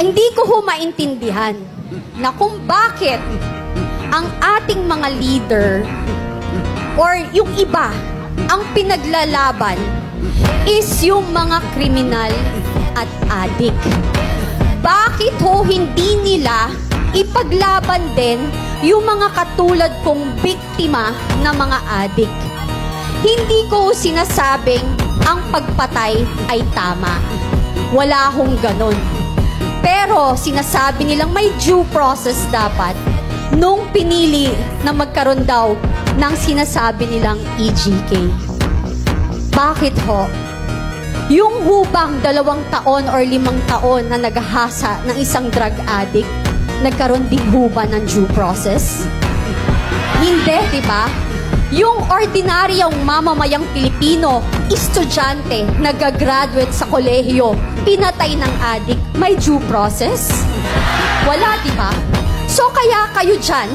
Hindi ko ho maintindihan na kung bakit ang ating mga leader or yung iba ang pinaglalaban is yung mga kriminal at adik. Bakit ho hindi nila ipaglaban din yung mga katulad kong biktima na mga adik? Hindi ko sinasabing ang pagpatay ay tama. Wala hong ganon. Pero sinasabi nilang may due process dapat nung pinili na magkaroon daw ng sinasabi nilang EJK. Bakit ho? Yung hubang 2 taon or 5 taon na naghahasa ng isang drug addict, nagkaroon din huba ng due process? Hindi, di ba? Yung ordinaryong mamamayang Pilipino, estudyante, nagagraduate sa kolehiyo, pinatay ng addict, may due process? Wala, di ba? So kaya kayo dyan,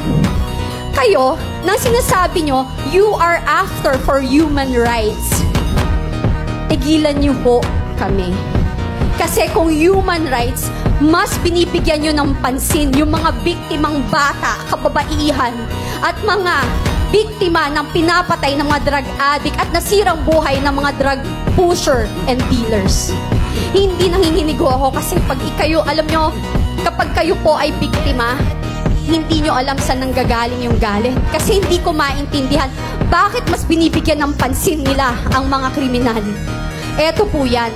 kayo, nang sinasabi nyo, you are after for human rights, tigilan nyo po kami. Kasi kung human rights, mas binibigyan nyo ng pansin yung mga biktimang bata, kababaihan, at mga biktima ng pinapatay ng mga drug addict at nasirang buhay ng mga drug pusher and dealers. Hindi nanginginig ako kasi pag kayo, alam nyo, kapag kayo po ay biktima, hindi nyo alam saan nanggagaling yung galit. Kasi hindi ko maintindihan bakit mas binibigyan ng pansin nila ang mga kriminal. Eto po yan.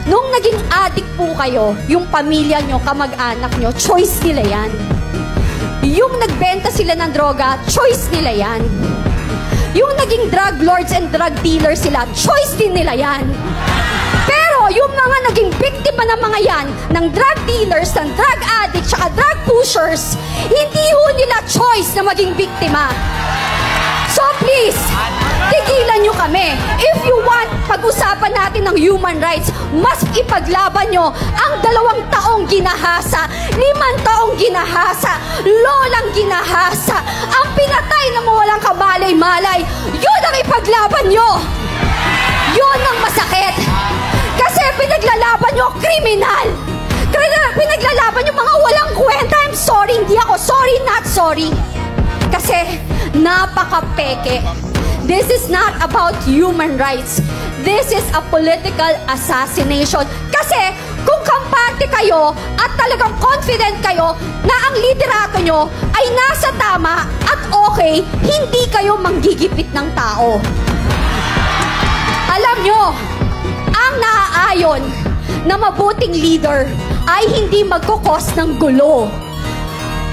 Nung naging addict po kayo, yung pamilya nyo, kamag-anak nyo, choice nila yan. Yung nagbenta sila ng droga, choice nila yan. Yung naging drug lords and drug dealers sila, choice din nila yan. Pero yung mga naging biktima ng mga yan, ng drug dealers, ng drug addicts, saka drug pushers, hindi ho nila choice na maging biktima. So please, tigilan nyo kami. If you want, pag-usapan natin ng human rights, mas ipaglaban nyo ang 2 taong ginahasa, 5 taong ginahasa, lolang ginahasa, ang pinatay na mawalang kamalay-malay. Yun ang ipaglaban nyo. Yun ang masakit. Kasi pinaglalaban nyo kriminal. Pinaglalaban nyo mga walang kwenta. I'm sorry, hindi ako sorry, not sorry. Kasi napaka-peke. This is not about human rights. This is a political assassination. Kasi kung kampante kayo at talagang confident kayo na ang liderato nyo ay nasa tama at okay, hindi kayo manggigipit ng tao. Alam nyo, ang naaayon na mabuting leader ay hindi magkukos ng gulo.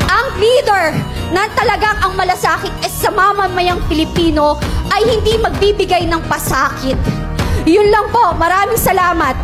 Ang leader na talagang ang malasakit sa mamamayang Pilipino ay hindi magbibigay ng pasakit. Yun lang po. Maraming salamat.